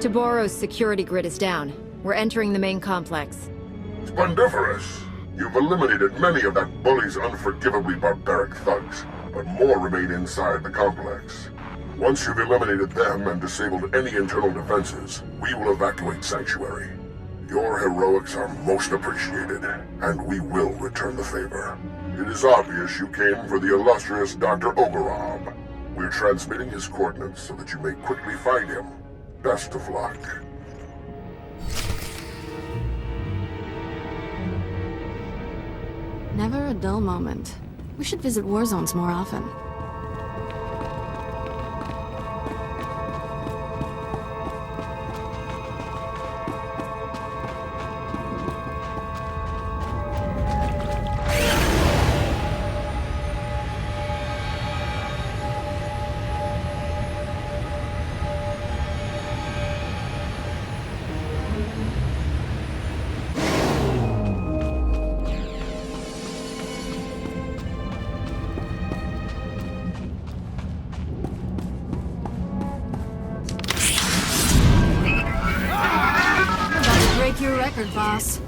Taboro's security grid is down. We're entering the main complex. Splendiferous! You've eliminated many of that bully's unforgivably barbaric thugs, but more remain inside the complex. Once you've eliminated them and disabled any internal defenses, we will evacuate Sanctuary. Your heroics are most appreciated, and we will return the favor. It is obvious you came for the illustrious Dr. Ogorov. We're transmitting his coordinates so that you may quickly find him. Best of luck. Never a dull moment. We should visit war zones more often. Break your record, boss.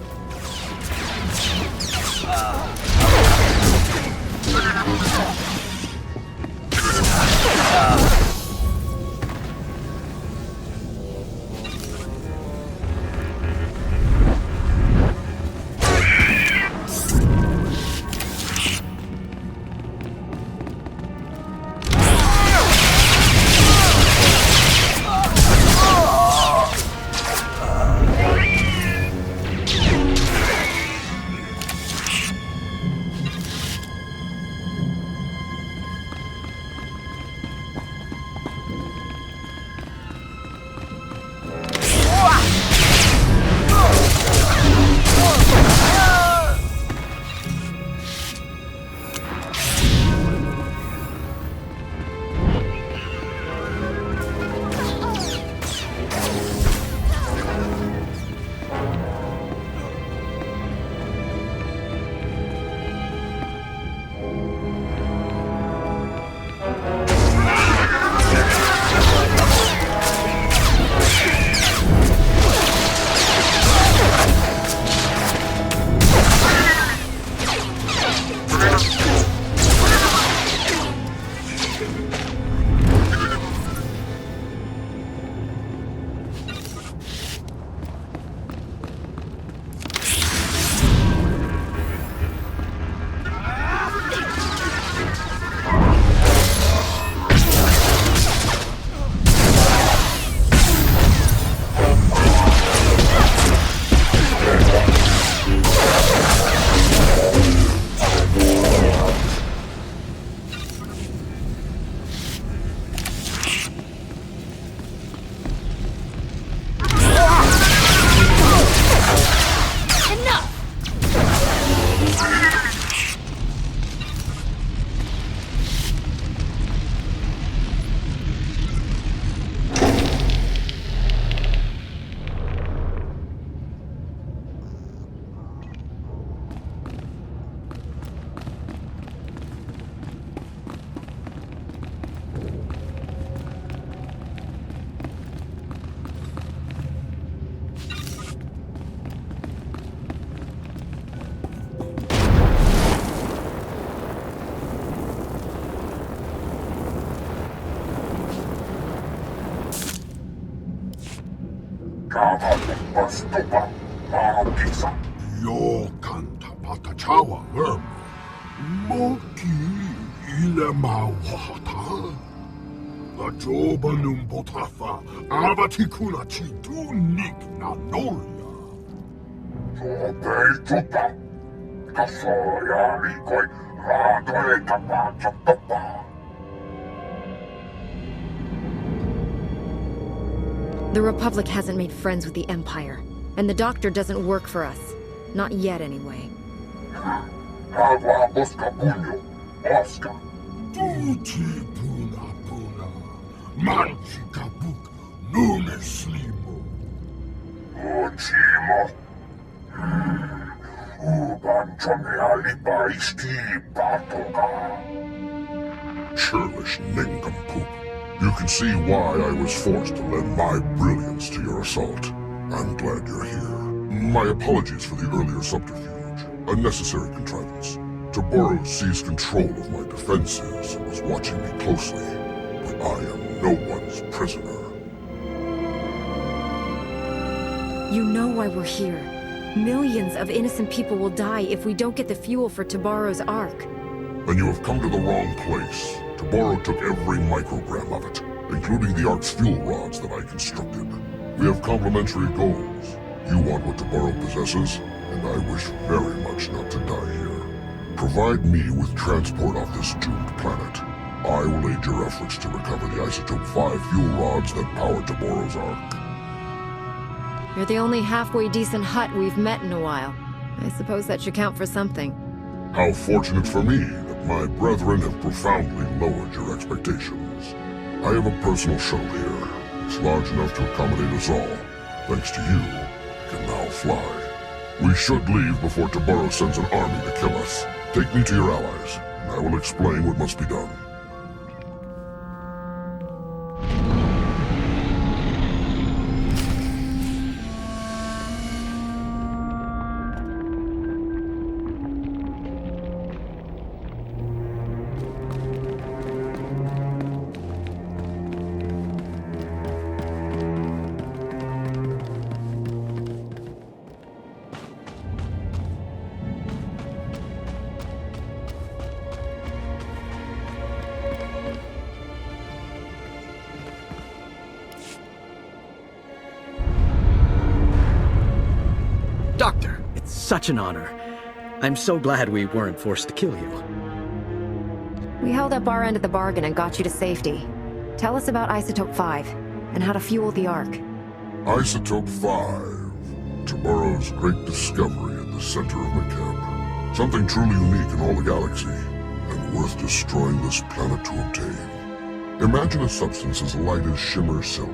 Stupa, Marokisa. Yo canta patachawa verm. Moki ile mawata. La joba num botafa, abatikuna chi tu nik na nolia. Sobe tupa. Kasoya rikoi, radoe tapa chapapa. The Republic hasn't made friends with the Empire, and the Doctor doesn't work for us. Not yet, anyway. Agua Bosca Puño, Oscar. Tuti Puna Puna, Manchi Kabuk, Nume Slimo. Ochimo. Uban Chome Aliba Isti Patoga. Churlish Nincompoop. You can see why I was forced to lend my brilliance to your assault. I'm glad you're here. My apologies for the earlier subterfuge. A necessary contrivance. Taboros seized control of my defenses and was watching me closely. But I am no one's prisoner. You know why we're here. Millions of innocent people will die if we don't get the fuel for Taboros' Ark. Then you have come to the wrong place. Taboro took every microgram of it, including the Ark's fuel rods that I constructed. We have complementary goals. You want what Taboro possesses, and I wish very much not to die here. Provide me with transport off this doomed planet. I will aid your efforts to recover the Isotope 5 fuel rods that power Taboro's Ark. You're the only halfway decent Hutt we've met in a while. I suppose that should count for something. How fortunate for me that my brethren have profoundly lowered your expectations. I have a personal shuttle here. It's large enough to accommodate us all. Thanks to you, I can now fly. We should leave before Taboro sends an army to kill us. Take me to your allies, and I will explain what must be done. Doctor, it's such an honor. I'm so glad we weren't forced to kill you. We held up our end of the bargain and got you to safety. Tell us about Isotope 5, and how to fuel the Ark. Isotope 5. Taboro's great discovery at the center of Mekeb. Something truly unique in all the galaxy, and worth destroying this planet to obtain. Imagine a substance as light as shimmer silk,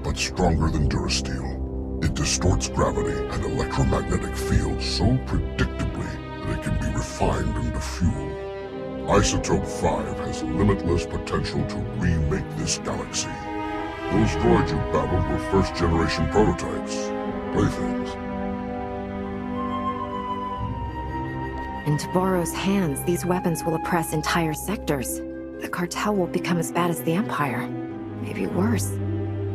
but stronger than Durasteel. It distorts gravity and electromagnetic fields so predictably that it can be refined into fuel. Isotope 5 has limitless potential to remake this galaxy. Those droids you battled were first-generation prototypes, playthings. In Taboro's hands, these weapons will oppress entire sectors. The cartel will become as bad as the Empire. Maybe worse.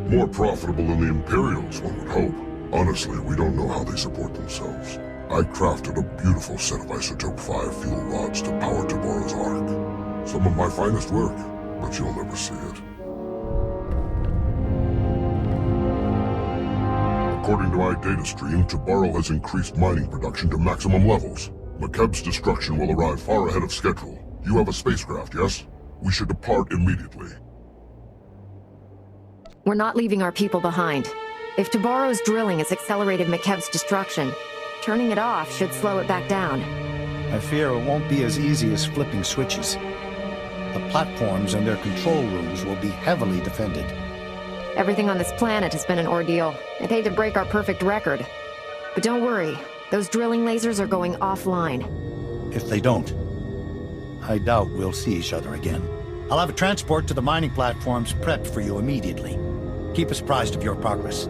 More profitable than the Imperials, one would hope. Honestly, we don't know how they support themselves. I crafted a beautiful set of Isotope 5 fuel rods to power Taboro's Ark. Some of my finest work, but you'll never see it. According to my data stream, Taboro has increased mining production to maximum levels. Mekeb's destruction will arrive far ahead of schedule. You have a spacecraft, yes? We should depart immediately. We're not leaving our people behind. If Taboro's drilling has accelerated Mekeb's destruction, turning it off should slow it back down. I fear it won't be as easy as flipping switches. The platforms and their control rooms will be heavily defended. Everything on this planet has been an ordeal. I'd hate to break our perfect record. But don't worry, those drilling lasers are going offline. If they don't, I doubt we'll see each other again. I'll have a transport to the mining platforms prepped for you immediately. Keep us apprised of your progress.